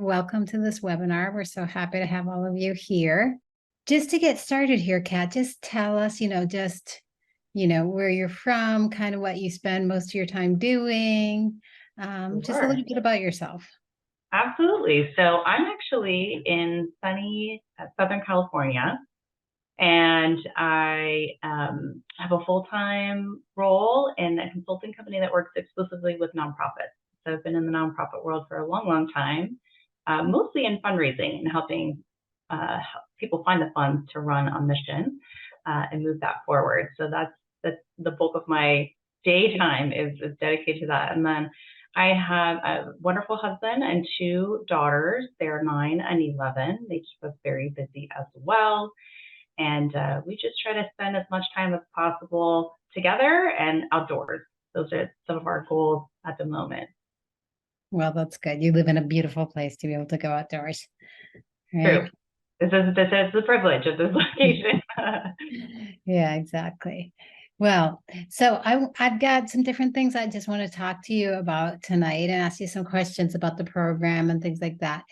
Welcome to this webinar. We're so happy to have all of you here. Just to get started here, Kat, just tell us, where you're from, kind of what you spend most of your time doing, just a Sure. little bit about yourself. Absolutely. So I'm actually in sunny Southern California, and I have a full-time role in a consulting company that works exclusively with nonprofits. So I've been in the nonprofit world for a long, long time, mostly in fundraising and helping help people find the funds to run on mission and move that forward. So that's the bulk of my daytime is dedicated to that. And then I have a wonderful husband and two daughters. They're 9 and 11. They keep us very busy as well. And we just try to spend as much time as possible together and outdoors. Those are some of our goals at the moment. Well, that's good. You live in a beautiful place to be able to go outdoors, right? True. This is the privilege of this location. Yeah, exactly. Well, so I've got some different things I just want to talk to you about tonight and ask you some questions about the program and things like that.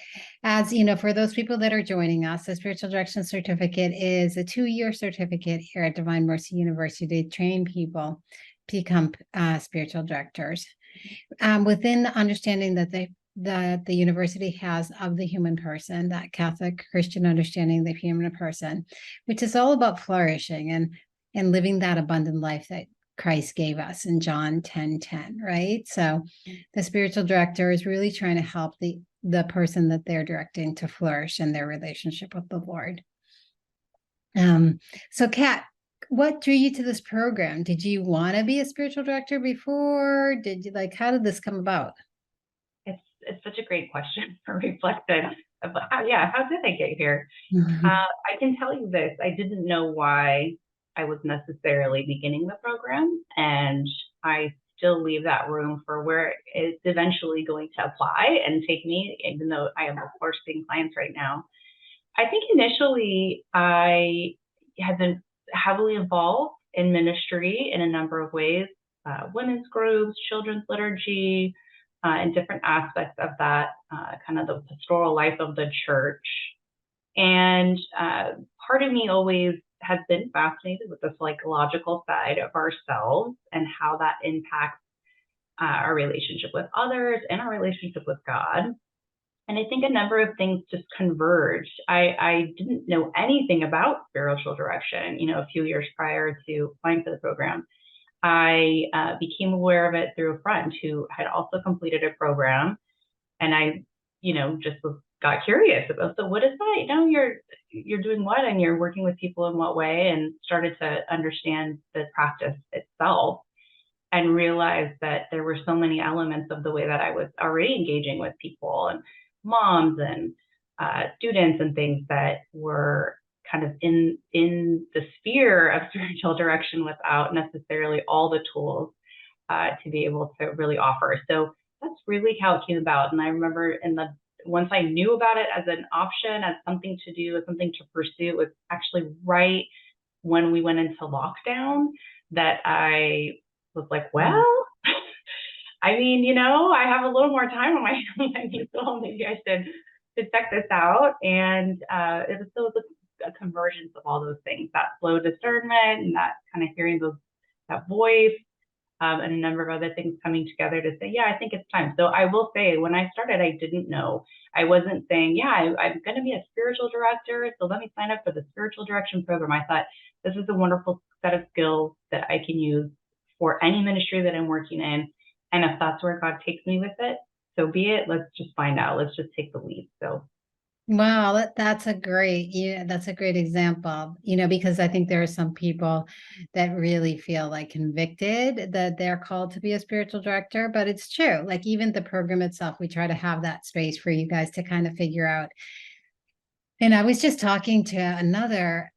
As you know, for those people that are joining us, the Spiritual Direction Certificate is a 2-year certificate here at Divine Mercy University to train people to become spiritual directors. Within the understanding that the university has of the human person, that Catholic Christian understanding of the human person, which is all about flourishing and living that abundant life that Christ gave us in John 10:10, right? So the spiritual director is really trying to help the person that they're directing to flourish in their relationship with the Lord. So Kat, what drew you to this program? Did you want to be a spiritual director before? How did this come about? It's such a great question for reflecting about how did I get here? I can tell you this, I didn't know why I was necessarily beginning the program, and I still leave that room for where it's eventually going to apply and take me, even though I am, of course, seeing clients right now. I think initially I had been heavily involved in ministry in a number of ways, women's groups, children's liturgy, and different aspects of that, kind of the pastoral life of the church. And part of me always has been fascinated with the psychological side of ourselves and how that impacts our relationship with others and our relationship with God. And I think a number of things just converged. I didn't know anything about spiritual direction, a few years prior to applying for the program. I became aware of it through a friend who had also completed a program, and I, just got curious about, so what is that? You're doing what, and you're working with people in what way, and started to understand the practice itself, and realized that there were so many elements of the way that I was already engaging with people and moms and students and things that were kind of in the sphere of spiritual direction without necessarily all the tools to be able to really offer. So that's really how it came about. And I remember once I knew about it as an option, as something to do, as something to pursue, it was actually right when we went into lockdown that I was like, well, I mean, I have a little more time on my hands, so maybe I should check this out. And it was still a convergence of all those things, that slow discernment and that kind of hearing that voice, and a number of other things coming together to say, yeah, I think it's time. So I will say, when I started, I didn't know. I wasn't saying, yeah, I'm going to be a spiritual director, so let me sign up for the spiritual direction program. I thought, this is a wonderful set of skills that I can use for any ministry that I'm working in. And if that's where God takes me with it, so be it. Let's just find out. Let's just take the lead. So Wow, that's a great example, because I think there are some people that really feel like convicted that they're called to be a spiritual director, but it's true. Like even the program itself, we try to have that space for you guys to kind of figure out. And I was just talking to another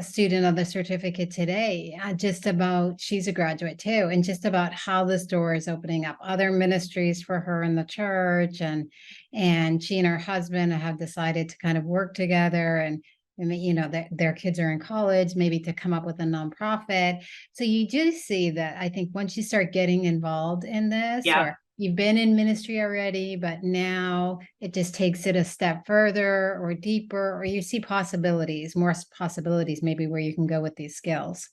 student of the certificate today, just about, she's a graduate too, and just about how this door is opening up other ministries for her in the church, and she and her husband have decided to kind of work together, and their kids are in college, maybe to come up with a nonprofit. So you do see that. I think once you start getting involved in this, yeah, or you've been in ministry already, but now it just takes it a step further or deeper, or you see possibilities, more possibilities maybe where you can go with these skills.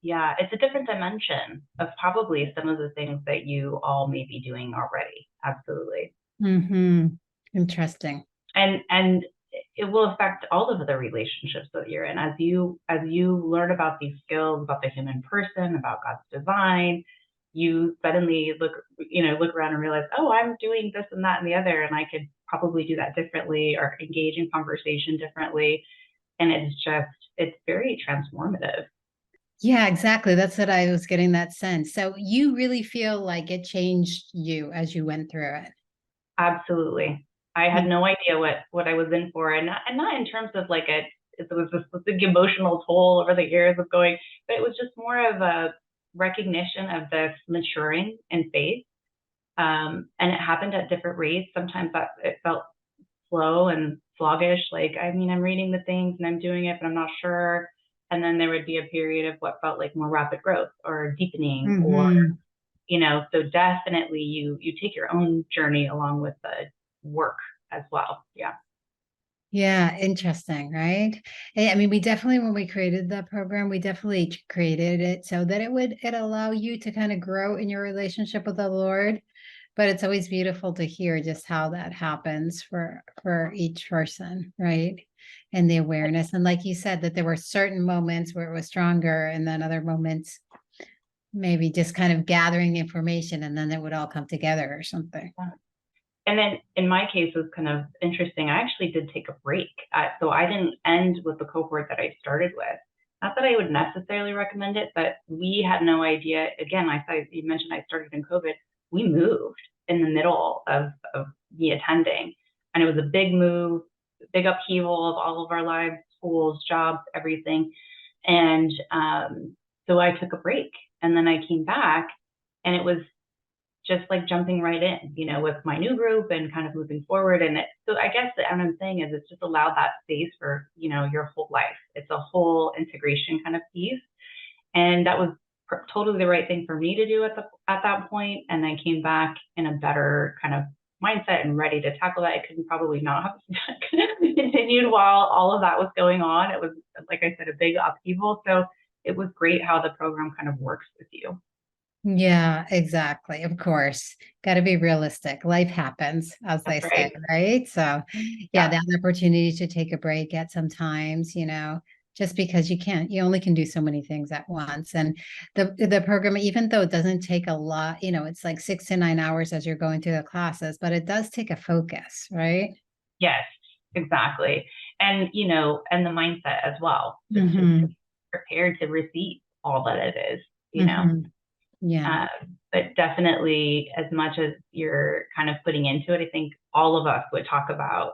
Yeah, it's a different dimension of probably some of the things that you all may be doing already. Absolutely. Mm-hmm. Interesting. And it will affect all of the relationships that you're in as you learn about these skills, about the human person, about God's design. You suddenly look around and realize, oh, I'm doing this and that and the other, and I could probably do that differently or engage in conversation differently. And it's very transformative. Yeah, exactly. That's what I was getting that sense. So you really feel like it changed you as you went through it. Absolutely. I had no idea what I was in for, and not in terms of like it was this big emotional toll over the years of going, but it was just more of a recognition of this maturing in faith. And it happened at different rates. Sometimes that it felt slow and sluggish, like, I mean, I'm reading the things and I'm doing it, but I'm not sure. And then there would be a period of what felt like more rapid growth or deepening, or Mm-hmm. so definitely you take your own journey along with the work as well. Yeah. Yeah, interesting, right? I mean, we definitely, when we created that program, we definitely created it so that it allow you to kind of grow in your relationship with the Lord. But it's always beautiful to hear just how that happens for each person, right? And the awareness. And like you said, that there were certain moments where it was stronger, and then other moments maybe just kind of gathering information, and then it would all come together or something. And then in my case, it was kind of interesting. I actually did take a break. So I didn't end with the cohort that I started with. Not that I would necessarily recommend it, but we had no idea. Again, I thought you mentioned I started in COVID. We moved in the middle of me attending. And it was a big move, big upheaval of all of our lives, schools, jobs, everything. And so I took a break, and then I came back, and it was just like jumping right in, with my new group and kind of moving forward. So I guess what I'm saying is it's just allowed that space for, your whole life. It's a whole integration kind of piece. And that was totally the right thing for me to do at that point. And I came back in a better kind of mindset and ready to tackle that. I couldn't probably not have continued while all of that was going on. It was, like I said, a big upheaval. So it was great how the program kind of works with you. Yeah, exactly. Of course, got to be realistic. Life happens, as they That's say, right. right? So, yeah, Yeah. that opportunity to take a break at some times, just because you only can do so many things at once. And the program, even though it doesn't take a lot, it's like 6 to 9 hours as you're going through the classes, but it does take a focus, right? Yes, exactly. And the mindset as well, just to Mm-hmm. be prepared to receive all that it is. Mm-hmm. Yeah. Uh, but definitely, as much as you're kind of putting into it, I think all of us would talk about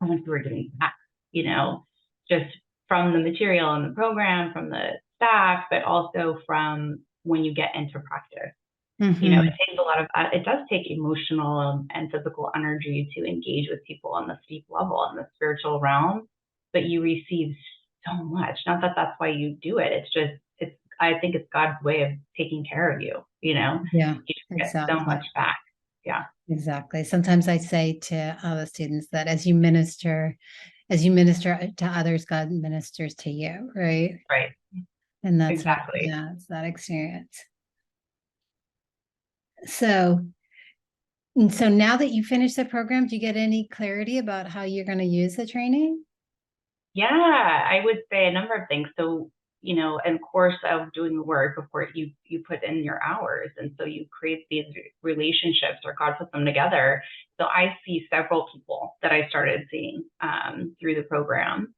how much we're doing that, you know, just from the material and the program, from the staff, but also from when you get into practice. It Mm-hmm. takes a lot of, it does take emotional and physical energy to engage with people on the deep level in the spiritual realm, but you receive so much. Not that that's why you do it. I think it's God's way of taking care of you. Yeah, You just get so much exactly. back. Yeah. Exactly. Sometimes I say to the students that as you minister to others, God ministers to you, right? Right. And that's what, Exactly. yeah, it's that experience. So, and so now that you finished the program, do you get any clarity about how you're going to use the training? Yeah, I would say a number of things. So, in course of doing the work, of course, you put in your hours, and so you create these relationships, or God puts them together. So I see several people that I started seeing through the program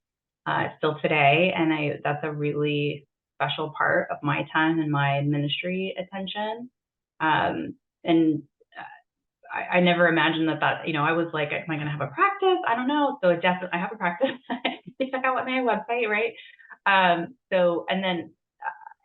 still today, and that's a really special part of my time and my ministry attention. And I never imagined that, I was like, am I going to have a practice? I don't know. So definitely, I have a practice. You check out my website, right? And then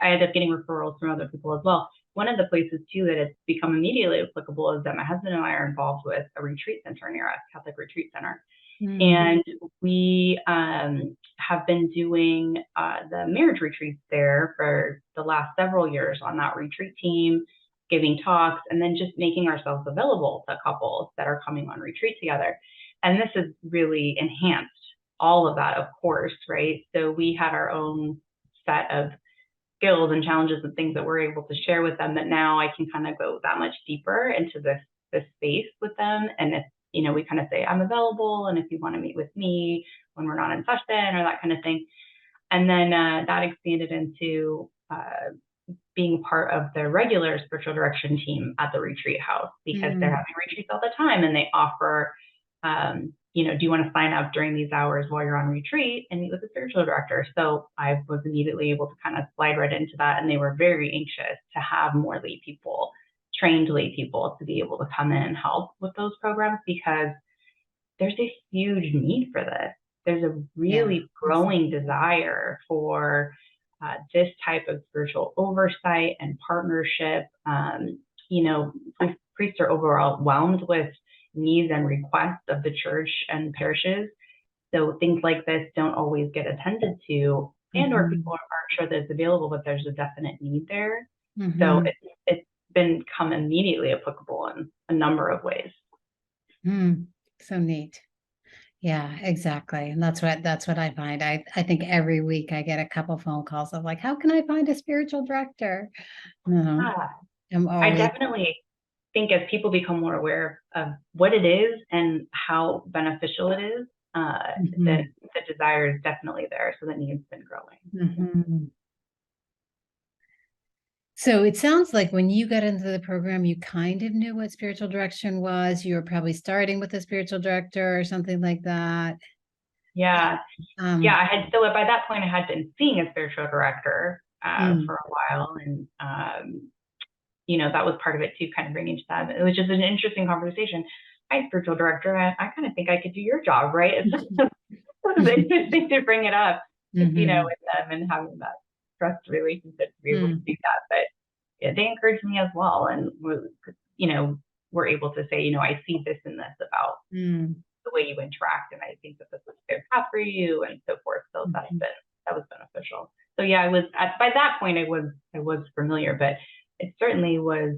I ended up getting referrals from other people as well. One of the places too that it's become immediately applicable is that my husband and I are involved with a retreat center near us, Catholic Retreat Center. Mm. And we have been doing the marriage retreats there for the last several years on that retreat team. giving talks, and then just making ourselves available to couples that are coming on retreat together. And this has really enhanced all of that, of course, right? So we had our own set of skills and challenges and things that we're able to share with them, that now I can kind of go that much deeper into this space with them. And if, you know, we kind of say, I'm available, and if you want to meet with me when we're not in session, or that kind of thing. And then that expanded into being part of the regular spiritual direction team at the retreat house, because they're having retreats all the time, and they offer, you know, do you want to sign up during these hours while you're on retreat and meet with the spiritual director? So I was immediately able to kind of slide right into that. And they were very anxious to have more lay people, trained lay people, to be able to come in and help with those programs, because there's a huge need for this. There's a really growing desire for this type of spiritual oversight and partnership. You know, priests are overwhelmed with needs and requests of the church and parishes. So things like this don't always get attended to, and or people aren't sure that it's available, but there's a definite need there. So it's become immediately applicable in a number of ways. So neat. Yeah, exactly. And that's what I find. I think every week I get a couple phone calls of like, how can I find a spiritual director? I definitely think as people become more aware of what it is and how beneficial it is, the desire is definitely there. So the need's been growing. So it sounds like when you got into the program, you kind of knew what spiritual direction was. You were probably starting with a spiritual director or something like that. Yeah. I had, so by that point I had been seeing a spiritual director for a while. And, you know, that was part of it too, kind of bringing to them. It was just an interesting conversation. Hi, spiritual director. I kind of think I could do your job, right? It was interesting to bring it up, you know, with them, and having that trust relationship to be able to do that. But yeah, they encouraged me as well. And, you know, we're able to say, you know, I see this and this about the way you interact, and I think that this is a good path for you, and so forth. So that was beneficial. So yeah, I was by that point I was familiar, but it certainly was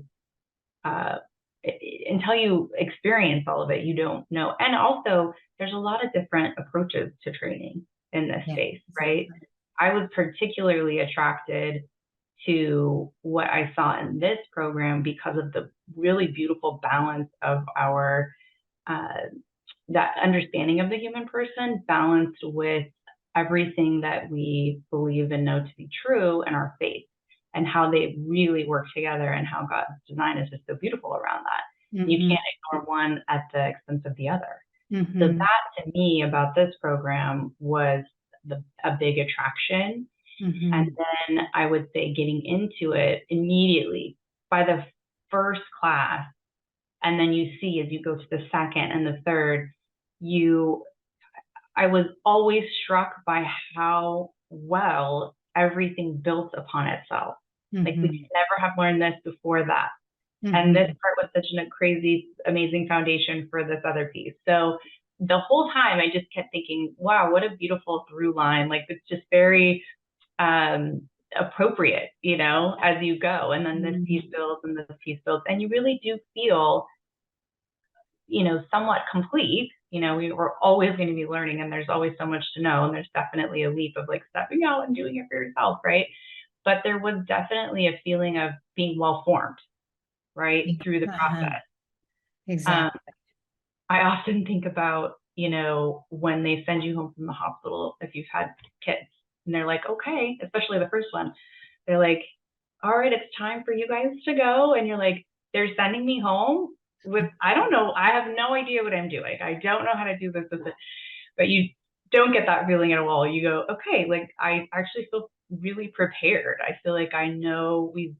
until you experience all of it, you don't know. And also there's a lot of different approaches to training in this space, right? I was particularly attracted to what I saw in this program because of the really beautiful balance of our that understanding of the human person, balanced with everything that we believe and know to be true in our faith, and how they really work together, and how God's design is just so beautiful around that. You can't ignore one at the expense of the other. So that, to me, about this program was a big attraction. And then I would say getting into it immediately by the first class, and then you see as you go to the second and the third, I was always struck by how well everything built upon itself. Like, we could never have learned this before that. And this part was such a crazy, amazing foundation for this other piece. So the whole time I just kept thinking, wow, what a beautiful through line. Like, it's just very appropriate, you know, as you go. And then this piece builds and this piece builds. And you really do feel, you know, somewhat complete. You know, we're always going to be learning, and there's always so much to know. And there's definitely a leap of like stepping out and doing it for yourself, right? But there was definitely a feeling of being well formed, right, through the process. Exactly. I often think about, you know, when they send you home from the hospital, if you've had kids, and they're like, okay, especially the first one, they're like, all right, it's time for you guys to go. And you're like, they're sending me home with, I don't know, I have no idea what I'm doing. I don't know how to do this, but you don't get that feeling at all. You go, okay, like, I actually feel really prepared. I feel like I know we've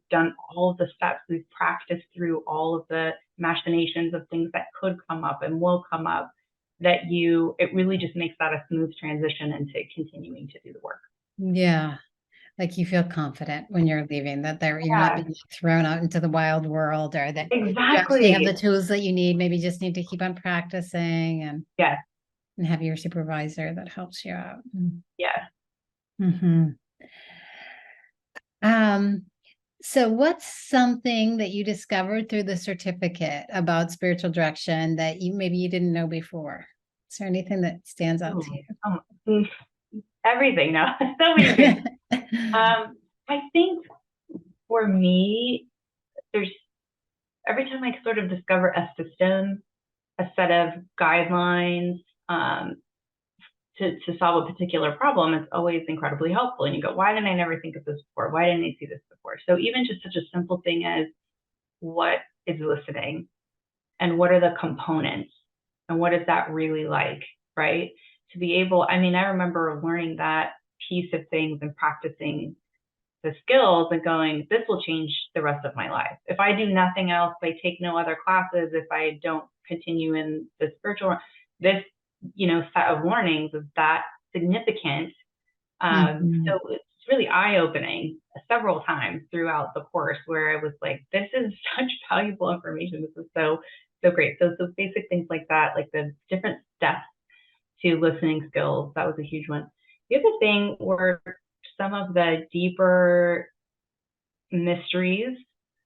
done all of the steps. We've practiced through all of the machinations of things that could come up and will come up, that it really just makes that a smooth transition into continuing to do the work. Yeah. Like, you feel confident when you're leaving, that you're not being thrown out into the wild world, or that you actually have the tools that you need. Maybe just need to keep on practicing, and and have your supervisor that helps you out. So what's something that you discovered through the certificate about spiritual direction that maybe you didn't know before? Is there anything that stands out to Ooh, mm, everything now. So many you? things. I think for me, there's every time I sort of discover a system, a set of guidelines, um, to solve a particular problem, it's always incredibly helpful. And you go, why didn't I never think of this before? Why didn't I see this before? So even just such a simple thing as what is listening and what are the components and what is that really like, right? To be able, I mean, I remember learning that piece of things and practicing the skills and going, this will change the rest of my life. If I do nothing else, if I take no other classes, if I don't continue in the spiritual, this, set of warnings is that significant. Mhm. So it's really eye-opening several times throughout the course where I was like, this is such valuable information. This is so great. So basic things like that, like the different steps to listening skills, that was a huge one. The other thing were some of the deeper mysteries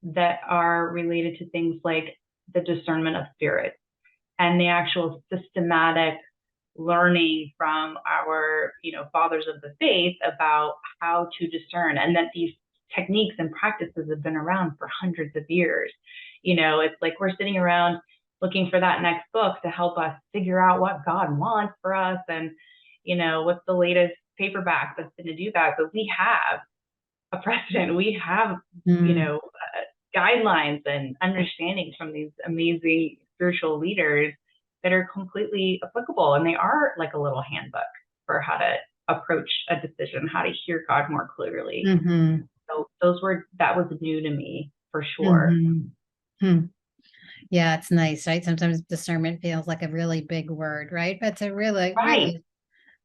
that are related to things like the discernment of spirit and the actual systematic learning from our fathers of the faith about how to discern, and that these techniques and practices have been around for hundreds of years. It's like we're sitting around looking for that next book to help us figure out what God wants for us, and what's the latest paperback that's going to do that. But we have a precedent, we have Mm. guidelines and understandings from these amazing spiritual leaders that are completely applicable, and they are like a little handbook for how to approach a decision, how to hear God more clearly. Mhm. So that was new to me for sure. Mhm. Hmm. Yeah, it's nice, right? Sometimes discernment feels like a really big word, right? But it's a really, Right. really,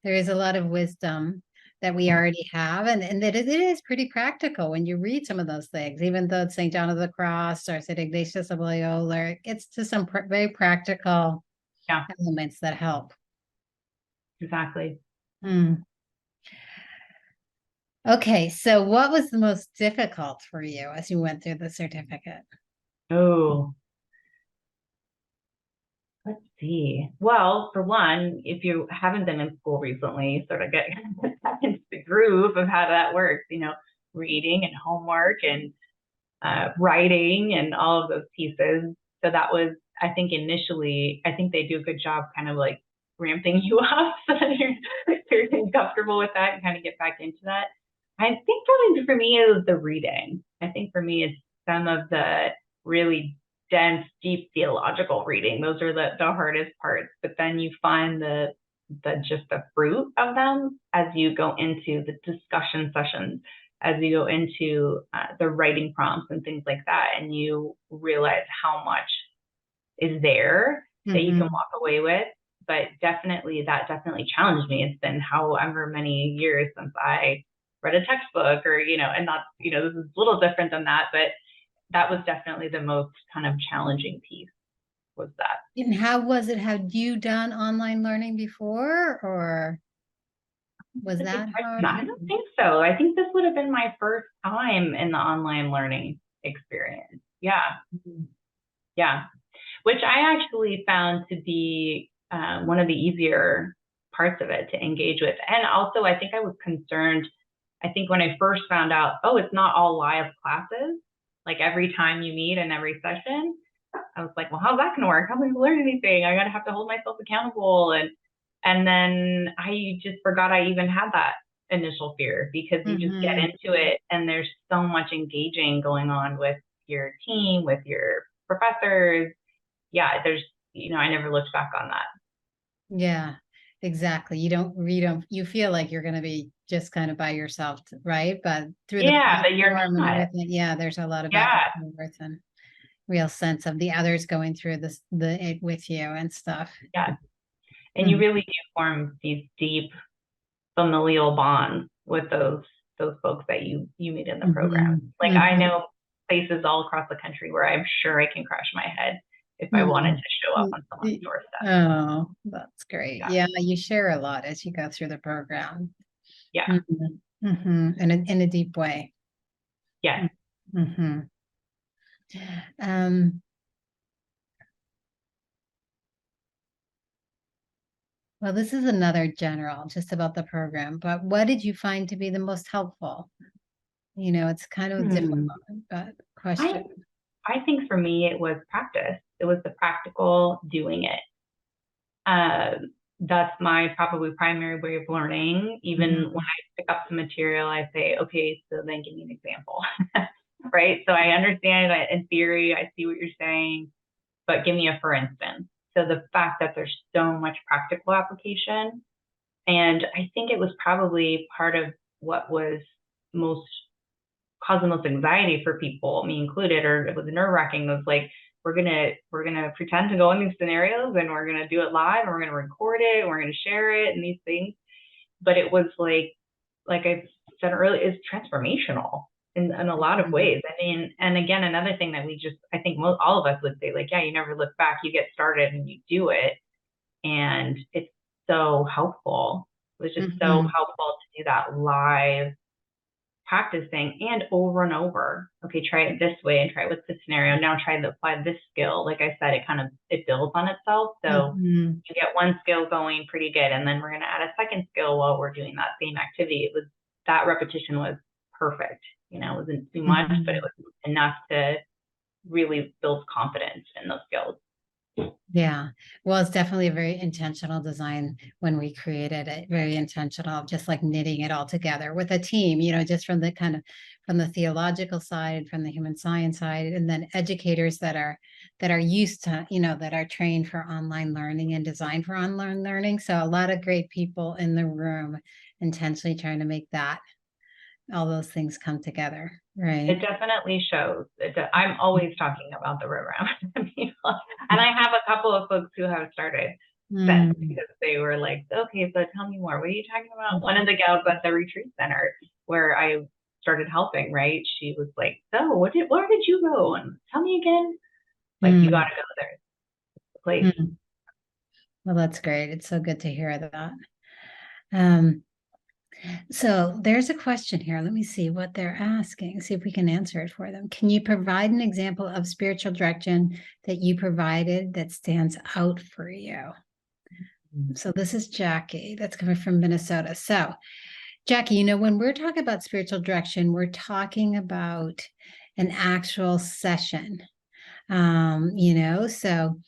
there is a lot of wisdom that we already have, and that it is pretty practical when you read some of those things, even though it's St. John of the Cross or St. Ignatius of Loyola, it's just some very practical Yeah, elements that help. exactly. Hmm. Okay, so what was the most difficult for you as you went through the certificate? Oh, let's see. Well, for one, if you haven't been in school recently, sort of get back into the groove of how that works, reading and homework and writing and all of those pieces. So that was, I think initially, I think they do a good job kind of like ramping you up so that you're comfortable with that and kind of get back into that. I think probably for me is the reading. I think for me it's some of the really dense, deep theological reading. Those are the hardest parts. But then you find just the fruit of them as you go into the discussion sessions, as you go into the writing prompts and things like that, and you realize how much is there that you can Hmm. walk away with. But definitely, that definitely challenged me. It's been however many years since I read a textbook, or and not this is a little different than that, but that was definitely the most kind of challenging piece. Was that? And how was it? Had you done online learning before, or was That's a good that question. hard? I don't think so. I think this would have been my first time in the online learning experience. Yeah, Mhm. yeah. Which I actually found to be one of the easier parts of it to engage with. And also, I think I was concerned. I think when I first found out, oh, it's not all live classes, like every time you meet and every session, I was like, well, how's that going to work? How am I going to learn anything? I got to have to hold myself accountable. And then I just forgot I even had that initial fear, because you just get Mhm. into it and there's so much engaging going on with your team, with your professors. Yeah, I never looked back on that. Yeah, exactly. You feel like you're going to be just kind of by yourself, right? But through the Yeah, but you're platform and not. everything, yeah, there's a lot of back Yeah, and forth and real sense of the others going through it with you and stuff. yeah. And you Mhm. really do form these deep familial bonds with those folks that you meet in the program. Mhm. Like I Mhm. know places all across the country where I'm sure I can crash my head if I wanted Mhm. to show up on someone's doorstep. Oh, that's great. Yeah. Yeah, you share a lot as you go through the program. Yeah. Mhm. Mhm. In a deep way. Yes. Mm-hmm. Um, well, this is another general just about the program, but what did you find to be the most helpful? It's kind of difficult, but I question. I think for me it was practice. It was the practical doing it. That's my probably primary way of learning. Even Mhm. when I pick up some material, I say, okay, so then give me an example, right? So I understand it in theory, I see what you're saying, but give me a for instance. So the fact that there's so much practical application, and I think it was probably part of what was most caused the most anxiety for people, me included, or it was nerve wracking. Was like, we're gonna pretend to go in these scenarios, and we're gonna do it live, and we're gonna record it, and we're gonna share it, and these things. But it was like I said earlier, is transformational in a lot of Mhm. ways. I mean, and again, another thing that we just, I think all of us would say, like, yeah, you never look back, you get started and you do it, and it's so helpful. It was just so Mhm. helpful to do that live practicing and over and over. Okay, try it this way and try it with this scenario. Now try to apply this skill. Like I said, it builds on itself. So Mhm. you get one skill going pretty good, and then we're gonna add a second skill while we're doing that same activity. It was that repetition was perfect. It wasn't too much, but it Mhm. was enough to really build confidence in those skills. Yeah. Well, it's definitely a very intentional design when we created it, very intentional, just like knitting it all together with a team, just from the theological side, from the human science side, and then educators that are used to, that are trained for online learning and designed for online learning. So a lot of great people in the room intentionally trying to make all those things come together. It Right. definitely shows. I'm always talking about the program to people, and I have a couple of folks who have started since Mm. because they were like, "Okay, so tell me more. What are you talking about?" One Mhm. of the gals at the retreat center where I started helping, right? She was like, "So, where did you go? And tell me again." Like, you got Mm. to go there. The place. Mm. Well, that's great. It's so good to hear that. Um, so there's a question here. Let me see what they're asking, see if we can answer it for them. Can you provide an example of spiritual direction that you provided that stands out for you? So this is Jackie, that's coming from Minnesota. So, Jackie, when we're talking about spiritual direction, we're talking about an actual session. So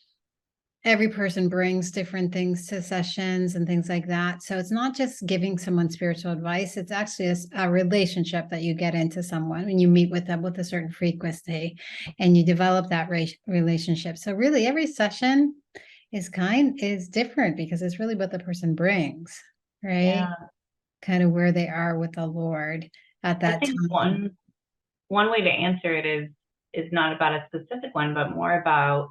every person brings different things to sessions and things like that. So it's not just giving someone spiritual advice, it's actually a relationship that you get into someone and you meet with them with a certain frequency and you develop that relationship. So really every session is different because it's really what the person brings, right? Yeah, Kind of where they are with the Lord at I that think time. one way to answer it is not about a specific one, but more about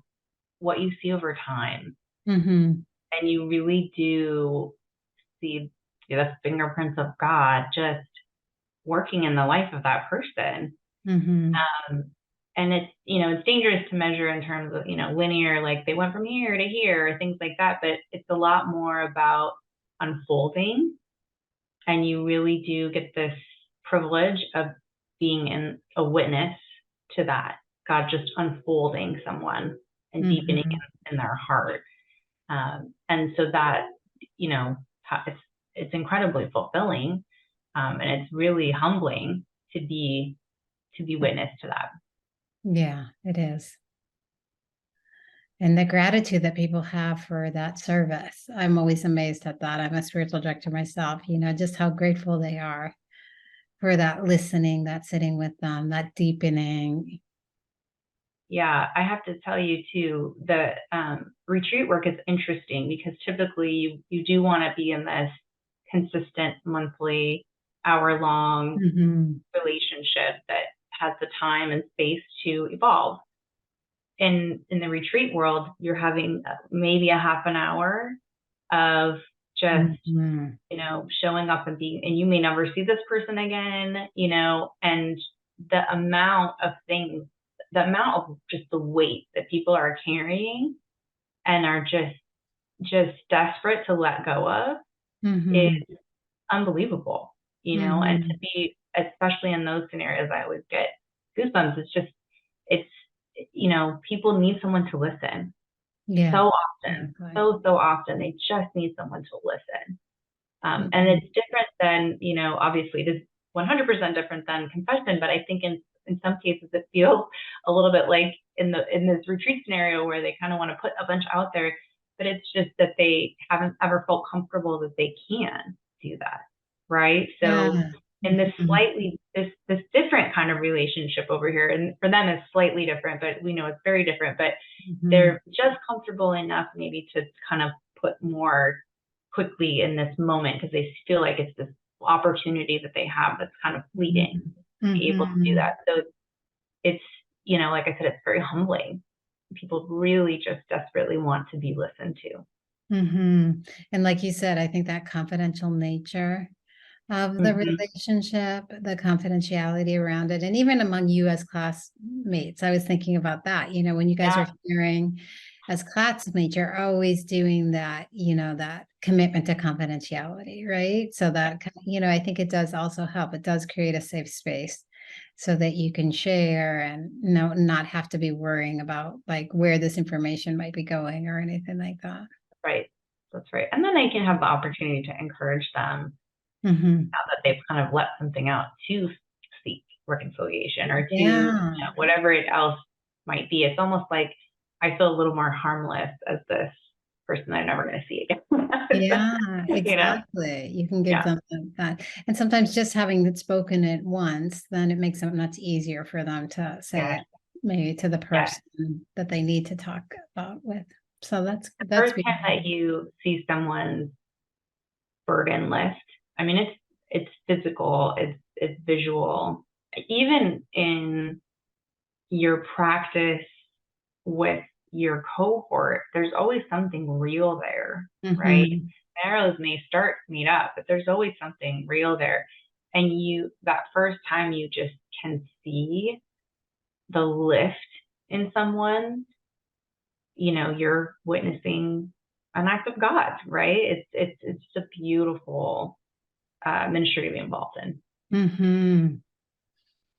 what you see over time, Mm-hmm. and you really do see the fingerprints of God just working in the life of that person. Mm-hmm. Um, and it's dangerous to measure in terms of, linear, like they went from here to here, or things like that. But it's a lot more about unfolding. And you really do get this privilege of being a witness to that. God just unfolding someone and deepening Mm-hmm. in their heart. And so that, you know, it's, it's incredibly fulfilling. And it's really humbling to be witness to that. Yeah, it is. And the gratitude that people have for that service. I'm always amazed at that. I'm a spiritual director myself, just how grateful they are for that listening, that sitting with them, that deepening. Yeah, I have to tell you too, the retreat work is interesting because typically you do want to be in this consistent monthly, hour-long Mm-hmm. relationship that has the time and space to evolve. In the retreat world, you're having maybe a half an hour of just Mm-hmm. showing up and being, and you may never see this person again, and the amount of things, the amount of just the weight that people are carrying and are just desperate to let go of is Mm-hmm. unbelievable, and Mm-hmm. to be, especially in those scenarios, I always get goosebumps. It's, people need someone to listen Yeah. so often, Exactly. so often. They just need someone to listen. And Mhm. it's different than, obviously it is 100% different than confession, but I think in some cases it feels a little bit like in this retreat scenario where they kind of want to put a bunch out there, but it's just that they haven't ever felt comfortable that they can do that, right? So Yeah. in this Mhm. slightly this different kind of relationship over here, and for them it's slightly different, but we know it's very different, but Mhm. they're just comfortable enough maybe to kind of put more quickly in this moment because they feel like it's this opportunity that they have that's kind of fleeting Mhm. to be able to do Mhm. that. So it's, like I said, it's very humbling. People really just desperately want to be listened to. Mhm. And like you said, I think that confidential nature of the Mm-hmm. relationship, the confidentiality around it, and even among you as classmates, I was thinking about that. When you guys Yeah, are sharing as classmates, you're always doing that, that commitment to confidentiality, right? So that, I think it does also help. It does create a safe space so that you can share and not have to be worrying about like where this information might be going or anything like that. right. That's right. And then they can have the opportunity to encourage them Hmm. now that they've kind of let something out to seek reconciliation or to, Yeah. whatever it else might be. It's almost like I feel a little more harmless as this person I'm never going to see again. Yeah, you know? exactly. You can give Yeah. them that. And sometimes just having it spoken it once, then it makes it much easier for them to say Yeah. it maybe to the Yeah. person that they need to talk about with. So The that's first time beautiful. that you see someone's burden list, I mean, it's physical, it's visual. Even in your practice with your cohort, there's always something real there, right? Hmm. Arrows may start meet up, but there's always something real there. And that first time you just can see the lift in someone, you're witnessing an act of God, right? It's just a beautiful ministry to be involved in. Hmm.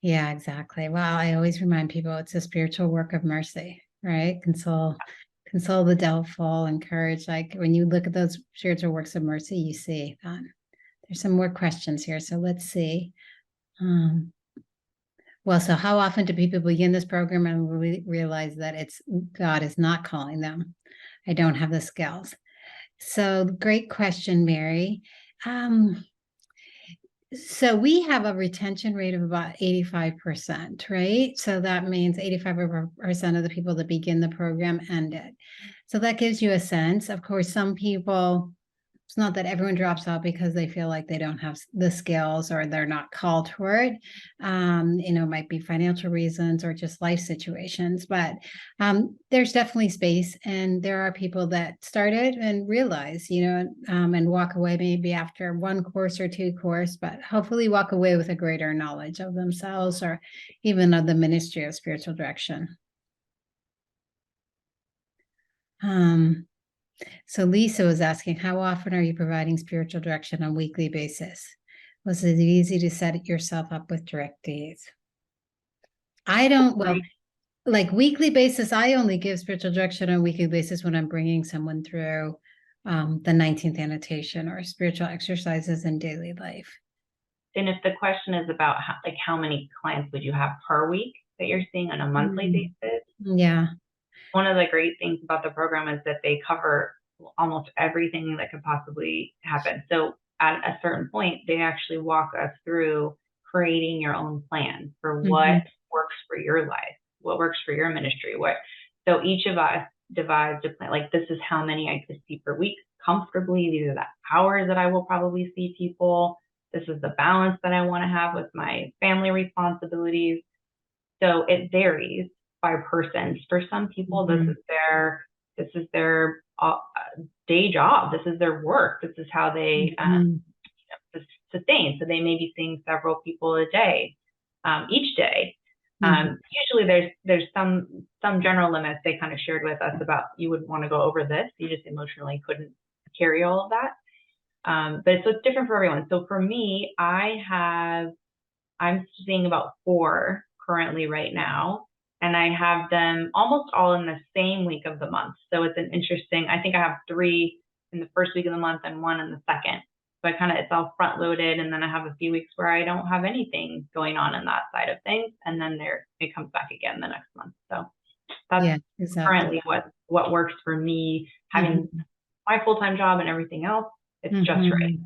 Yeah, exactly. Well, I always remind people it's a spiritual work of mercy, right? Console the doubtful, encourage. Like when you look at those spiritual works of mercy, you see that. There's some more questions here. So let's see. Um, well, so how often do people begin this program and realize that it's God is not calling them? I don't have the skills. So great question, Mary. Um, so we have a retention rate of about 85%, right? So that means 85% of the people that begin the program end it. So that gives you a sense. Of course, some people, it's not that everyone drops out because they feel like they don't have the skills or they're not called for it. Might be financial reasons or just life situations, but there's definitely space. And there are people that started and realize, and walk away maybe after one course or two course, but hopefully walk away with a greater knowledge of themselves or even of the ministry of spiritual direction. Um, So Lisa was asking, how often are you providing spiritual direction on a weekly basis? Was it easy to set yourself up with direct days? I don't, well, like weekly basis, I only give spiritual direction on a weekly basis when I'm bringing someone through the 19th annotation or spiritual exercises in daily life. And if the question is about how many clients would you have per week that you're seeing on a monthly Mm, basis, yeah. one of the great things about the program is that they cover almost everything that could possibly happen. So at a certain point, they actually walk us through creating your own plan for what Mhm. works for your life, what works for your ministry. So each of us divides a plan, like this is how many I could see per week comfortably. These are the hours that I will probably see people. This is the balance that I want to have with my family responsibilities. So it varies by person. For some people, this Mhm. is their day job. This is their work. This is how they Mhm. sustain. So they may be seeing several people a day, each day. Mhm. Usually, there's some general limits they kind of shared with us about you would want to go over this. You just emotionally couldn't carry all of that. But so it's different for everyone. So for me, I'm seeing about 4 currently right now. And I have them almost all in the same week of the month. So it's an interesting, I think I have 3 in the first week of the month and 1 in the second. So it's all front loaded. And then I have a few weeks where I don't have anything going on in that side of things. And then it comes back again the next month. So that's currently what works for me, having my full-time job and everything else. It's just right.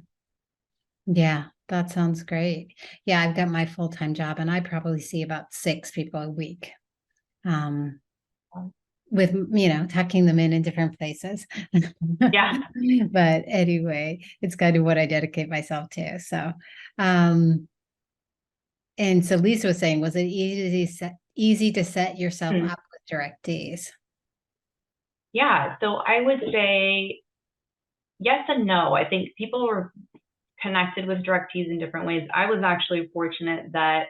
Yeah, that sounds great. Yeah, I've got my full-time job and I probably see about 6 people a week. With, tucking them in different places. Yeah. But anyway, it's kind of what I dedicate myself to. So, and so Lisa was saying, was it easy to set yourself up with directees? Yeah, so I would say yes and no. I think people were connected with directees in different ways. I was actually fortunate that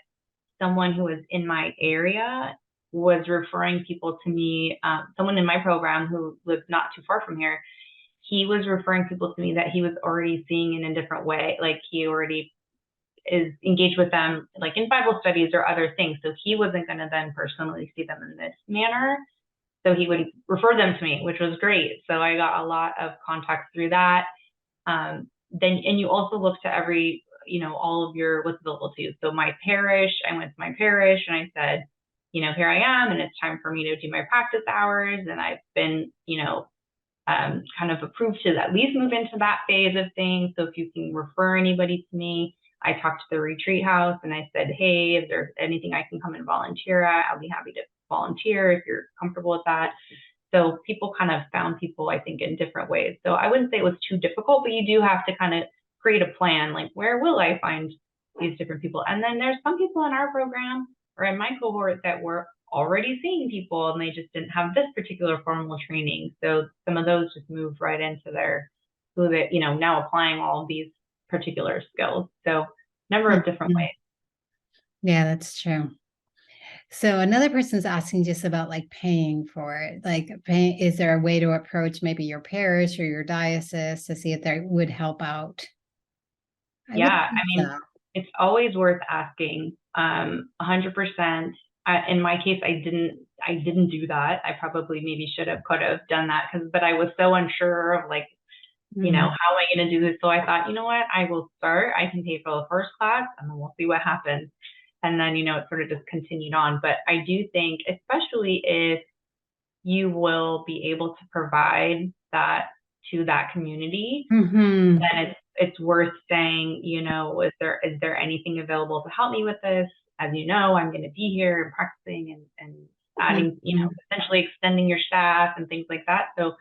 someone who was in my area was referring people to me. Someone in my program who lived not too far from here, he was referring people to me that he was already seeing in a different way. Like he already is engaged with them, like in Bible studies or other things. So he wasn't going to then personally see them in this manner. So he would refer them to me, which was great. So I got a lot of contacts through that. And you also look to every, all of your, what's available to you. So my parish, I went to my parish and I said, here I am, and it's time for me to do my practice hours. And I've been, kind of approved to at least move into that phase of things. So if you can refer anybody to me, I talked to the retreat house and I said, hey, if there's anything I can come and volunteer at, I'll be happy to volunteer if you're comfortable with that. So people kind of found people, I think, in different ways. So I wouldn't say it was too difficult, but you do have to kind of create a plan, like where will I find these different people? And then there's some people in our program or in my cohort that were already seeing people and they just didn't have this particular formal training. So some of those just moved right into now applying all of these particular skills. So number of different ways. Yeah, that's true. So another person's asking just about like paying for it. Like, is there a way to approach maybe your parish or your diocese to see if they would help out? I mean, it's always worth asking. 100%. In my case, I didn't do that. I probably maybe could have done that but I was so unsure of like, how am I going to do this? So I thought, you know what, I will start. I can pay for the first class and then we'll see what happens. And then, it sort of just continued on. But I do think, especially if you will be able to provide that to that community, then it's worth saying, is there anything available to help me with this? As you know, I'm going to be here and practicing and adding, essentially extending your staff and things like that. So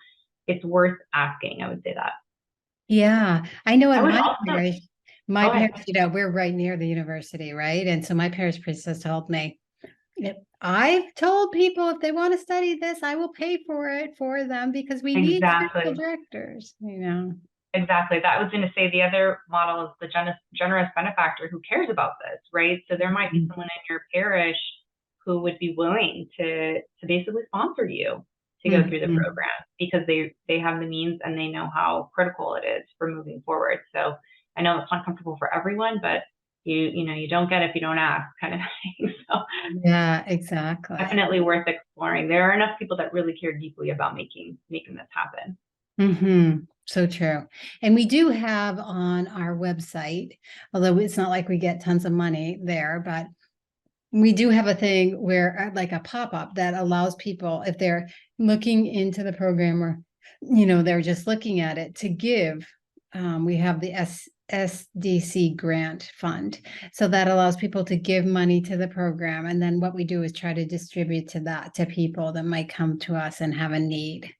it's worth asking. I would say that. Yeah, I know in my parish, we're right near the university, right? And so my parish priest has told me, I've told people if they want to study this, I will pay for it for them because we need spiritual directors, Exactly. That was going to say the other model is the generous benefactor who cares about this, right? So there might be someone in your parish who would be willing to basically sponsor you to go through the program because they have the means and they know how critical it is for moving forward. So I know it's not comfortable for everyone, but you don't get if you don't ask, kind of thing. So yeah, exactly. Definitely worth exploring. There are enough people that really care deeply about making this happen. So true. And we do have on our website, although it's not like we get tons of money there, but we do have a thing where like a pop-up that allows people, if they're looking into the program or, they're just looking at it, to give. We have the SDC grant fund. So that allows people to give money to the program. And then what we do is try to distribute to people that might come to us and have a need.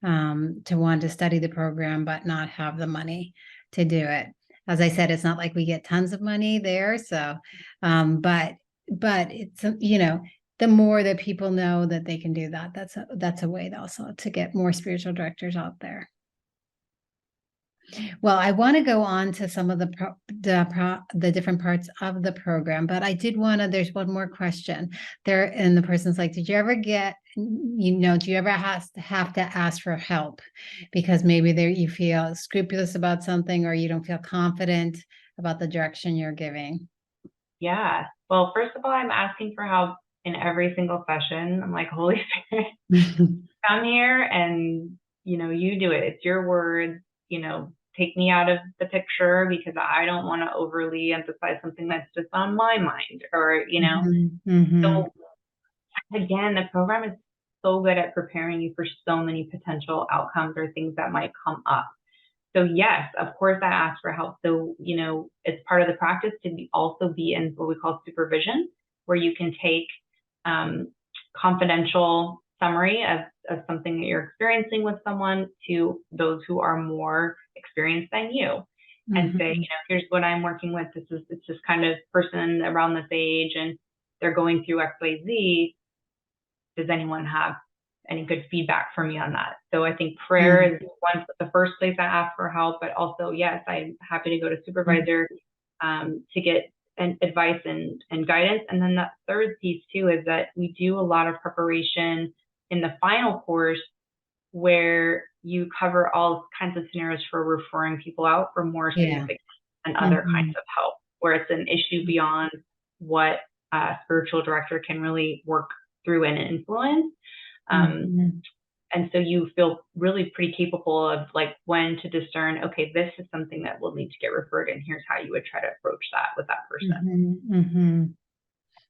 To want to study the program, but not have the money to do it. As I said, it's not like we get tons of money there. So, but it's, the more that people know that they can do that, that's a way also to get more spiritual directors out there. Well, I want to go on to some of the different parts of the program, but I did want to, there's one more question there. And the person's like, did you ever get, do you ever have to ask for help because maybe you feel scrupulous about something or you don't feel confident about the direction you're giving? Yeah. Well, first of all, I'm asking for help in every single session. I'm like, Holy Spirit, come here and, you do it. It's your words, take me out of the picture because I don't want to overly emphasize something that's just on my mind Mhm. So again, the program is so good at preparing you for so many potential outcomes or things that might come up. So yes, of course I ask for help. So, it's part of the practice to also be in what we call supervision, where you can take confidential summary of something that you're experiencing with someone to those who are more experienced than you and say, Mhm. here's what I'm working with. It's this kind of person around this age and they're going through XYZ. Does anyone have any good feedback for me on that? So I think prayer is the first place I ask for help, but also, yes, I'm happy to go to Mhm. supervisor to get advice and guidance. And then that third piece too is that we do a lot of preparation in the final course where you cover all kinds of scenarios for referring people out for more Yeah. significant and other kinds Mhm. of help, where it's an issue beyond what a spiritual director can really work through and influence. Um, Mhm. and so you feel really pretty capable of like when to discern, okay, this is something that will need to get referred, and here's how you would try to approach that with that person. Mhm. Mhm.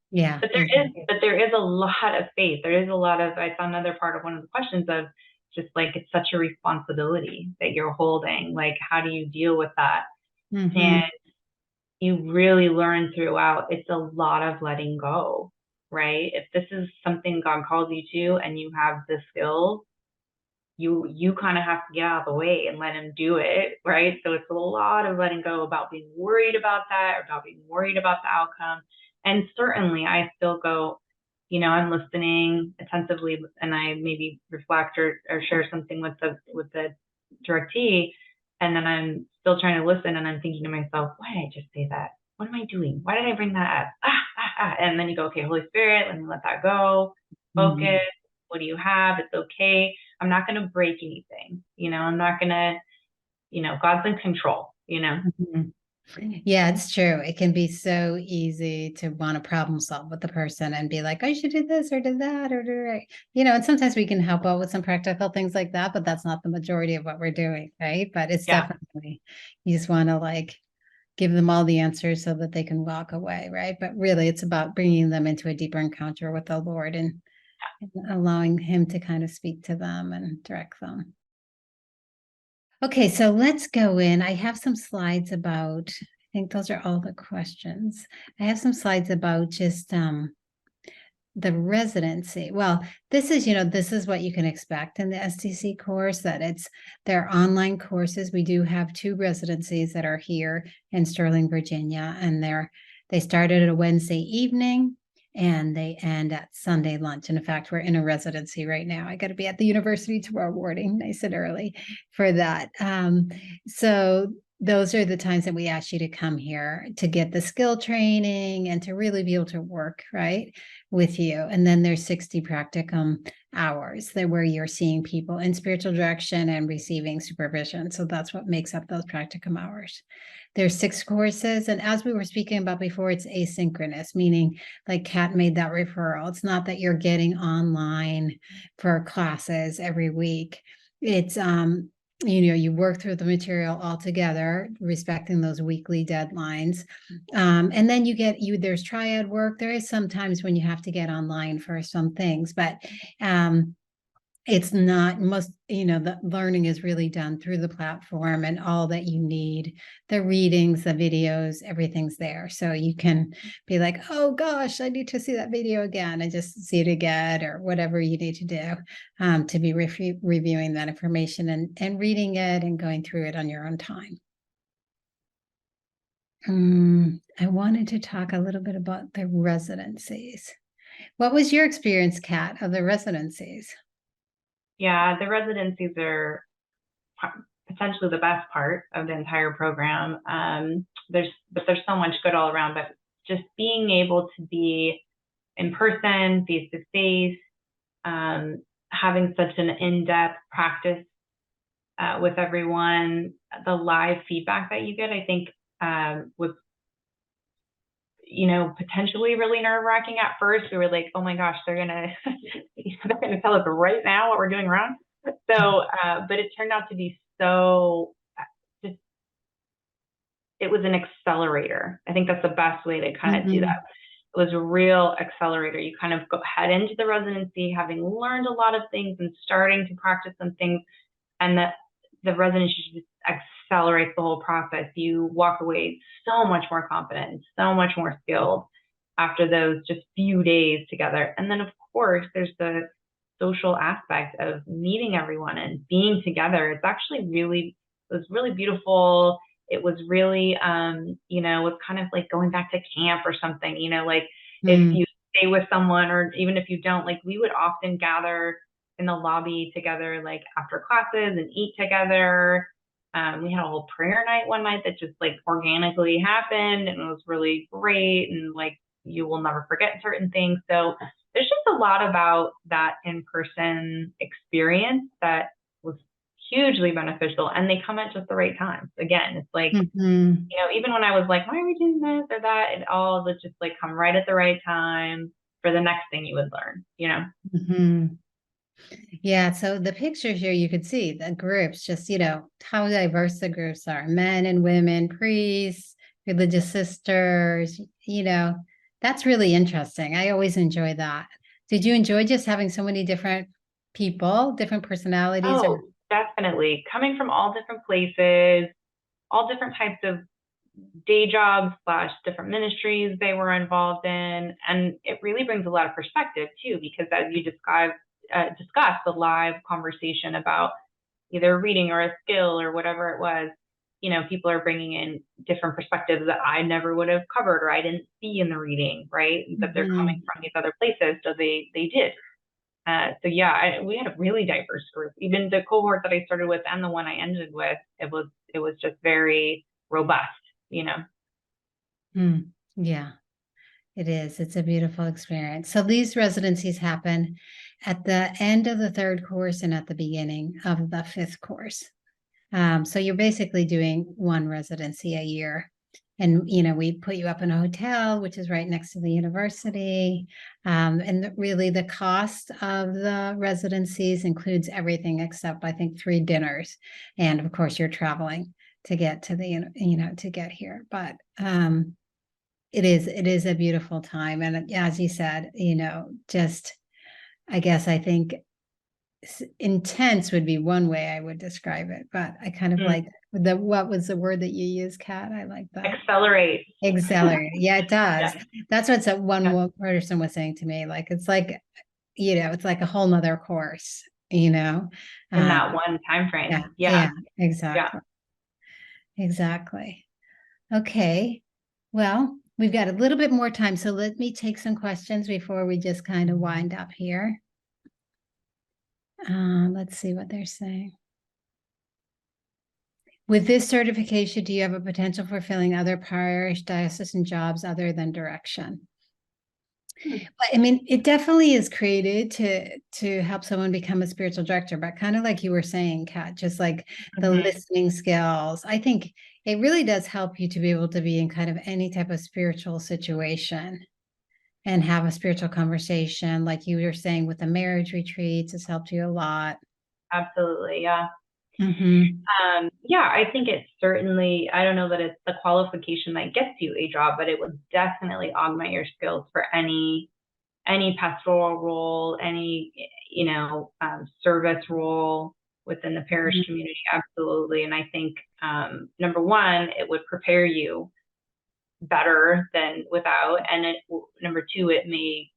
Yeah, But there is a lot of faith. There is a lot of, I saw another part of one of the questions of just like, it's such a responsibility that you're holding. Like, how do you deal with that? And Mhm. you really learn throughout, it's a lot of letting go, right? If this is something God calls you to and you have the skills, you kind of have to get out of the way and let him do it, right? So it's a lot of letting go about being worried about that or about being worried about the outcome. And certainly I still go, I'm listening attentively and I maybe reflect or share something with the directee. And then I'm still trying to listen and I'm thinking to myself, why did I just say that? What am I doing? Why did I bring that up? And then you go, okay, Holy Spirit, let me let that go. Focus. Mhm. What do you have? It's okay. I'm not going to break anything. I'm not going to, God's in control. Mhm. Yeah, it's true. It can be so easy to want to problem solve with the person and be like, I should do this or do that or do right. And sometimes we can help out with some practical things like that, but that's not the majority of what we're doing, right? But it's Yeah. definitely, you just want to like give them all the answers so that they can walk away, right? But really, it's about bringing them into a deeper encounter with the Lord and allowing Him to kind of speak to them and direct them. Okay, so let's go in. I have some slides about, I think those are all the questions. I have some slides about just the residency. Well, this is what you can expect in the SDC course, that they're online courses. We do have 2 residencies that are here in Sterling, Virginia, and they started at a Wednesday evening and they end at Sunday lunch. And in fact, we're in a residency right now. I got to be at the university tomorrow morning, nice and early for that. So those are the times that we ask you to come here to get the skill training and to really be able to work, right, with you. And then there's 60 practicum hours that where you're seeing people in spiritual direction and receiving supervision. So that's what makes up those practicum hours. There's 6 courses. And as we were speaking about before, it's asynchronous, meaning like Kat made that referral. It's not that you're getting online for classes every week. It's you work through the material all together, respecting those weekly deadlines. And then there's triad work. There is sometimes when you have to get online for some things, but it's not the learning is really done through the platform and all that you need, the readings, the videos, everything's there. So you can be like, oh gosh, I need to see that video again and just see it again or whatever you need to do to be reviewing that information and reading it and going through it on your own time. I wanted to talk a little bit about the residencies. What was your experience, Kat, of the residencies? Yeah. The residencies are potentially the best part of the entire program. There's so much good all around, but just being able to be in person, face to face, having such an in-depth practice with everyone, the live feedback that you get, I think was potentially really nerve-wracking at first. We were like, oh my gosh, they're gonna they're gonna tell us right now what we're doing wrong. So, but it turned out to be so just it was an accelerator. I think that's the best way to kind of do that. It was a real accelerator. You kind of head into the residency having learned a lot of things and starting to practice some things, and the residency just accelerates the whole process. You walk away so much more confident, so much more skilled after those just few days together. And then, of course, there's the social aspect of meeting everyone and being together. It was really beautiful. It was really, it was kind of like going back to camp or something, like if you stay with someone, or even if you don't, like we would often gather in the lobby together, like after classes, and eat together. We had a whole prayer night one night that just like organically happened, and it was really great. And like, you will never forget certain things. So there's just a lot about that in-person experience that was hugely beneficial, and they come at just the right time. Again, it's like, even when I was like, why are we doing this or that, it all would just like come right at the right time for the next thing you would learn. Yeah, so the picture here, you could see the groups, just, how diverse the groups are, men and women, priests, religious sisters, that's really interesting. I always enjoy that. Did you enjoy just having so many different people, different personalities? Oh, definitely. Coming from all different places, all different types of day jobs / different ministries they were involved in. And it really brings a lot of perspective too, because as you discuss the live conversation about either a reading or a skill or whatever it was, people are bringing in different perspectives that I never would have covered, or I didn't see in the reading, right? That they're coming from these other places. So they did. So yeah, we had a really diverse group. Even the cohort that I started with and the one I ended with, it was just very robust. Yeah, it is. It's a beautiful experience. So these residencies happen at the end of the third course and at the beginning of the fifth course. So you're basically doing one residency a year. And, we put you up in a hotel, which is right next to the university. And really the cost of the residencies includes everything except, I think, 3 dinners. And of course, you're traveling to get to to get here. But it is a beautiful time. And as you said, just, I guess, I think intense would be one way I would describe it, but I kind of like what was the word that you used, Kat? I like that. Accelerate. Yeah, it does. Yeah. That's what one person was saying to me. Like, it's like, it's like a whole nother course, in that one time frame. Yeah, exactly. Yeah. Exactly. Okay. Well, we've got a little bit more time, so let me take some questions before we just kind of wind up here. Let's see what they're saying. With this certification, do you have a potential for filling other parish diocesan jobs other than direction? I mean, it definitely is created to help someone become a spiritual director, but kind of like you were saying, Kat, just like the listening skills. I think it really does help you to be able to be in kind of any type of spiritual situation and have a spiritual conversation. Like you were saying with the marriage retreats, it's helped you a lot. Absolutely. Yeah. Yeah, I think it's certainly, I don't know that it's the qualification that gets you a job, but it would definitely augment your skills for any pastoral role, any, service role within the parish community. Absolutely. And I think, number one, it would prepare you better than without. And number two, it may,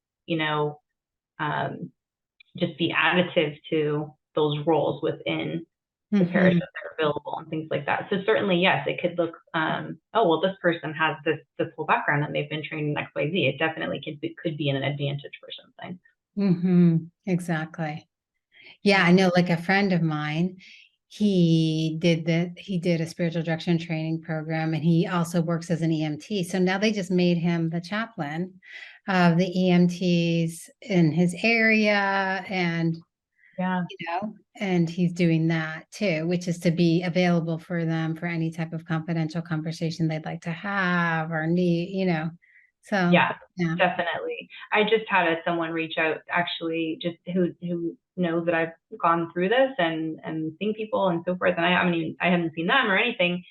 just be additive to those roles within the parish that they're available and things like that. So certainly, yes, it could look, oh, well, this person has this whole background and they've been trained in XYZ. It definitely could be an advantage for something. Exactly. Yeah, I know, like a friend of mine, he did a spiritual direction training program, and he also works as an EMT. So now they just made him the chaplain of the EMTs in his area, and and he's doing that too, which is to be available for them for any type of confidential conversation they'd like to have or need, So, Yeah, yeah. definitely. I just had someone reach out, actually, just who knows that I've gone through this and seen people and so forth. And I haven't seen them or anything.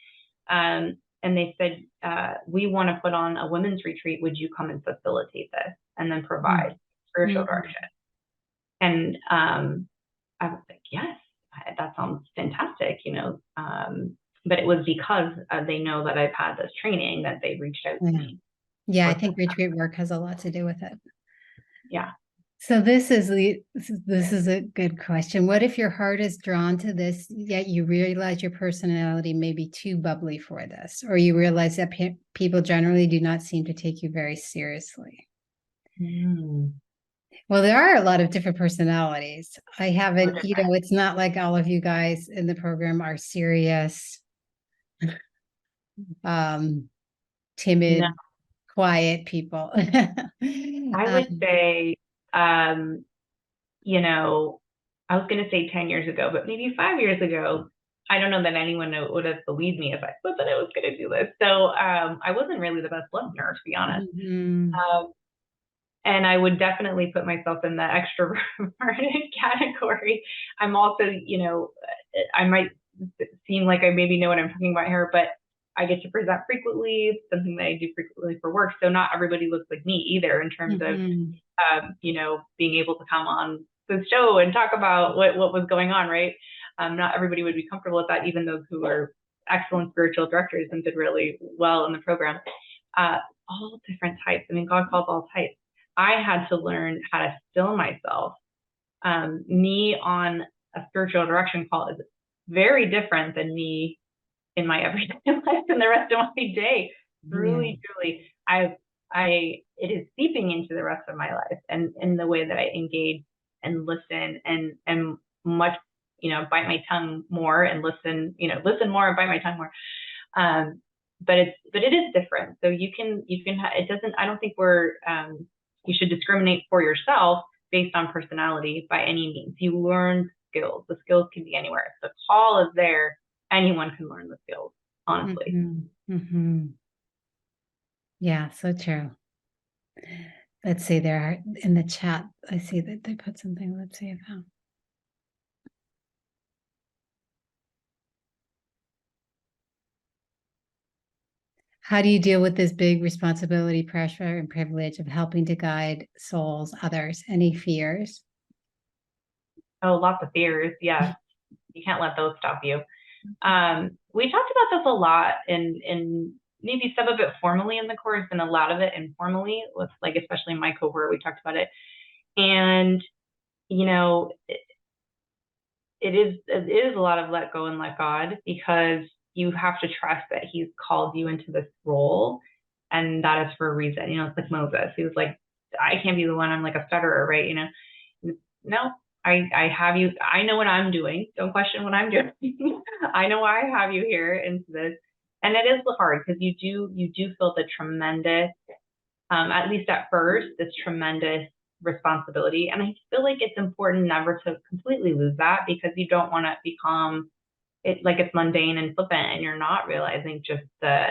And they said, we want to put on a women's retreat. Would you come and facilitate this and then provide spiritual Mm-hmm. direction? And I was like, yes, that sounds fantastic, but it was because they know that I've had this training that they reached out to Yeah. me. Yeah, I think retreat work has a lot to do with it. Yeah. So this is a good question. What if your heart is drawn to this, yet you realize your personality may be too bubbly for this, or you realize that people generally do not seem to take you very seriously? Mm. Well, there are a lot of different personalities. I haven't, Different. it's not like all of you guys in the program are serious, No, timid, quiet people. I would say, um, I was going to say 10 years ago, but maybe 5 years ago, I don't know that anyone would have believed me if I said that I was going to do this. So I wasn't really the best listener, to be honest. Mhm. And I would definitely put myself in the extroverted category. I'm also, I might seem like I maybe know what I'm talking about here, but I get to present frequently, something that I do frequently for work. So not everybody looks like me either in terms of, Mhm. being able to come on the show and talk about what was going on, right? Not everybody would be comfortable with that, even those who are excellent spiritual directors and did really well in the program. Uh, all different types. I mean, God calls all types. I had to learn how to still myself. Me on a spiritual direction call is very different than me in my everyday life and the rest of my day. Yeah. Truly, it is seeping into the rest of my life and in the way that I engage and listen and much, bite my tongue more and listen, listen more and bite my tongue more. But it is different. So it doesn't, I don't think you should discriminate for yourself based on personality by any means. You learn skills. The skills can be anywhere. If the call is there, anyone can learn the skills, honestly. Yeah, so true. Let's see, there are in the chat. I see that they put something. Let's see about. How do you deal with this big responsibility, pressure, and privilege of helping to guide souls, others? Any fears? Oh, lots of fears. Yeah. You can't let those stop you. We talked about this a lot in maybe some of it formally in the course and a lot of it informally with, like, especially in my cohort, we talked about it. And, it is a lot of let go and let God, because you have to trust that he's called you into this role and that is for a reason. It's like Moses. He was like, I can't be the one, I'm like a stutterer, right? No, I have you. I know what I'm doing. Don't question what I'm doing. I know why I have you here into this. And it is hard because you do feel the tremendous, at least at first, this tremendous responsibility. And I feel like it's important never to completely lose that, because you don't want to become it like it's mundane and flippant and you're not realizing just the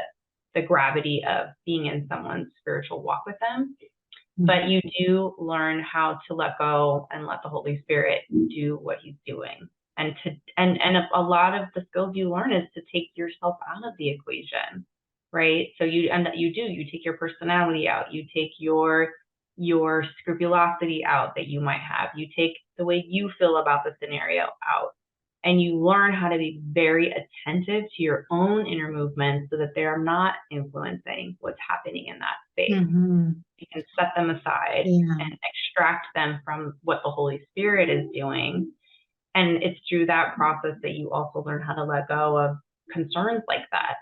gravity of being in someone's spiritual walk with them. But you do learn how to let go and let the Holy Spirit do what he's doing. And a lot of the skills you learn is to take yourself out of the equation, right? So you take your personality out, you take your scrupulosity out that you might have, you take the way you feel about the scenario out, and you learn how to be very attentive to your own inner movements so that they're not influencing what's happening in that space. You can set them aside and extract them from what the Holy Spirit is doing. And it's through that process that you also learn how to let go of concerns like that.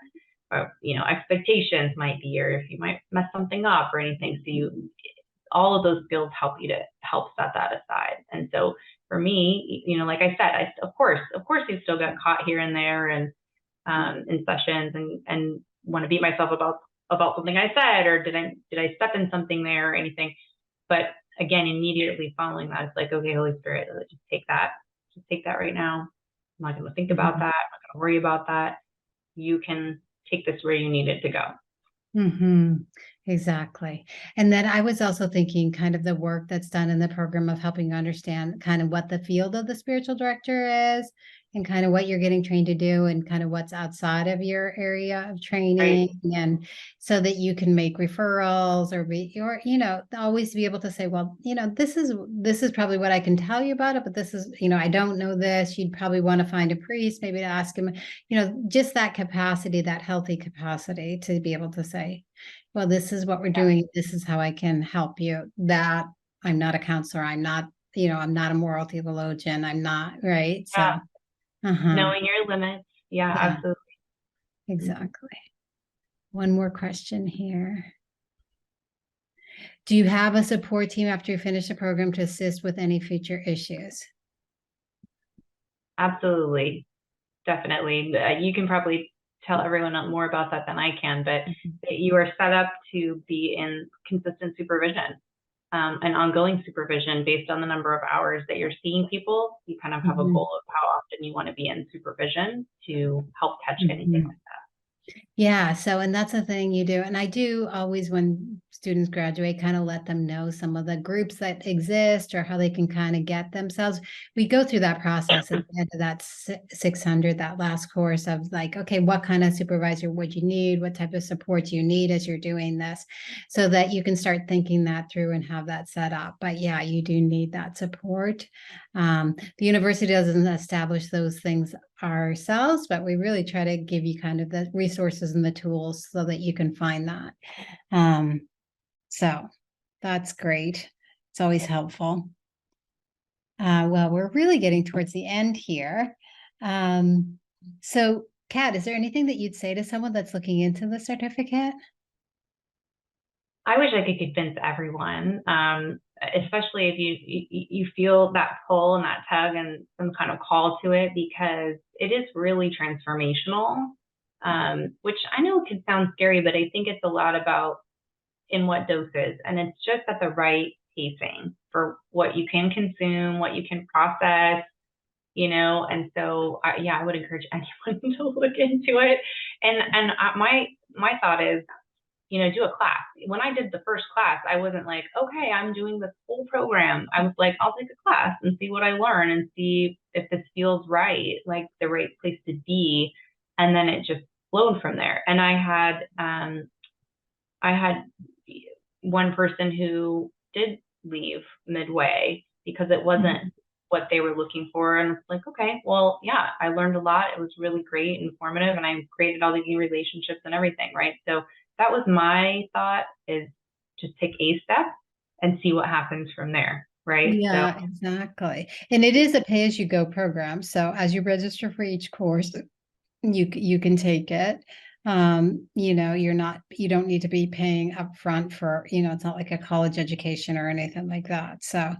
Or, expectations might be, or if you might mess something up or anything. So all of those skills help you to help set that aside. And so for me, like I said, of course, you still get caught here and there and in sessions and want to beat myself about something I said, or did I step in something there or anything. But again, immediately following that, it's like, okay, Holy Spirit, just take that right now. I'm not going to think about that. I'm not going to worry about that. You can take this where you need it to go. Exactly. And then I was also thinking kind of the work that's done in the program of helping you understand kind of what the field of the spiritual director is and kind of what you're getting trained to do and kind of what's outside of your area of Right. training. And so that you can make referrals or, always be able to say, well, this is probably what I can tell you about it, but this is, I don't know this. You'd probably want to find a priest, maybe to ask him, just that capacity, that healthy capacity to be able to say, well, this is what we're Yeah. doing. This is how I can help you. That I'm not a counselor. I'm not a moral theologian. I'm not, right? So, Yeah. uh-huh. Knowing your limits. Yeah, Yeah, absolutely. exactly. One more question here. Do you have a support team after you finish the program to assist with any future issues? Absolutely. Definitely. You can probably tell everyone more about that than I can, but you are set up to be in consistent supervision, and ongoing supervision based on the number of hours that you're seeing people. You kind of have a Mhm. goal of how often you want to be in supervision to help catch anything Mhm. like that. Yeah, so and that's a thing you do. And I do always, when students graduate, kind of let them know some of the groups that exist or how they can kind of get themselves. We go through that process at the end of that 600, that last course of like, okay, what kind of supervisor would you need? What type of support you need as you're doing this, so that you can start thinking that through and have that set up. But yeah, you do need that support. The university doesn't establish those things ourselves, but we really try to give you kind of the resources and the tools so that you can find that. So that's great. It's always helpful. Well, we're really getting towards the end here. So, Kat, is there anything that you'd say to someone that's looking into the certificate? I wish I could convince everyone, especially if you feel that pull and that tug and some kind of call to it, because it is really transformational. Which I know could sound scary, but I think it's a lot about in what doses, and it's just at the right pacing for what you can consume, what you can process, And so, yeah, I would encourage anyone to look into it. And my thought is, do a class. When I did the first class, I wasn't like, okay, I'm doing this whole program. I was like, I'll take a class and see what I learn and see if this feels right, like the right place to be. And then it just flowed from there. And I had one person who did leave midway because it wasn't what they were looking for. And it's like, okay, well, yeah, I learned a lot. It was really great, informative, and I created all these new relationships and everything, right? So that was my thought, is just take a step and see what happens from there, right? So Yeah, exactly. And it is a pay-as-you-go program. So as you register for each course, you can take it. You don't need to be paying upfront for, it's not like a college education or anything like that. So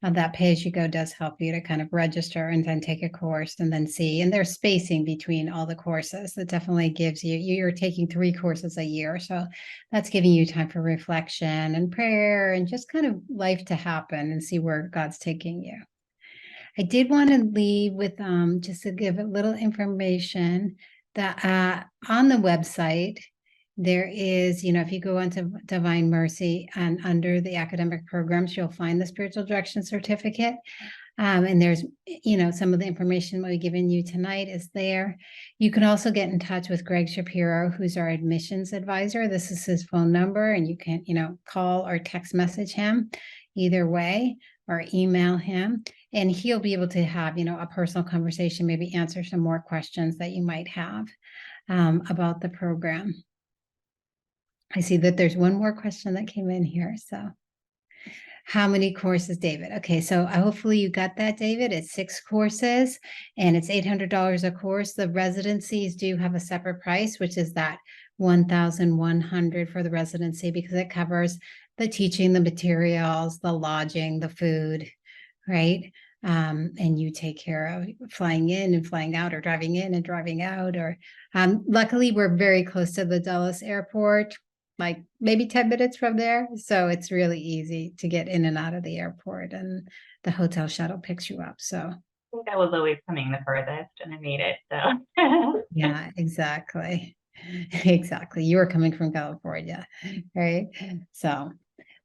that pay as you go does help you to kind of register and then take a course and then see. And there's spacing between all the courses that definitely gives you're taking 3 courses a year. So that's giving you time for reflection and prayer and just kind of life to happen and see where God's taking you. I did want to leave with just to give a little information that on the website, there is, if you go onto Divine Mercy and under the academic programs, you'll find the spiritual direction certificate. And there's, some of the information we've given you tonight is there. You can also get in touch with Greg Shapiro, who's our admissions advisor. This is his phone number, and you can, call or text message him either way or email him. And he'll be able to have, a personal conversation, maybe answer some more questions that you might have about the program. I see that there's one more question that came in here. So how many courses, David? Okay, so hopefully you got that, David. It's 6 courses and it's $800 a course. The residencies do have a separate price, which is that $1,100 for the residency, because it covers the teaching, the materials, the lodging, the food, right? And you take care of flying in and flying out, or driving in and driving out, or luckily we're very close to the Dulles airport, like maybe 10 minutes from there. So it's really easy to get in and out of the airport, and the hotel shuttle picks you up. So I think I was always coming the furthest, and I made it. So yeah, exactly. Exactly. You are coming from California, right? So,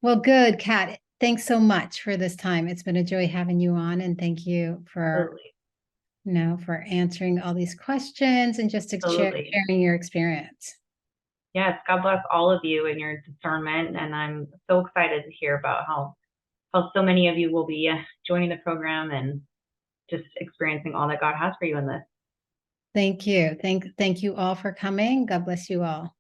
well, good, Kat. Thanks so much for this time. It's been a joy having you on, and thank you for, Absolutely. for answering all these questions and just Absolutely. sharing your experience. Yes, God bless all of you and your discernment. And I'm so excited to hear about how so many of you will be joining the program and just experiencing all that God has for you in this. Thank you. Thank you all for coming. God bless you all.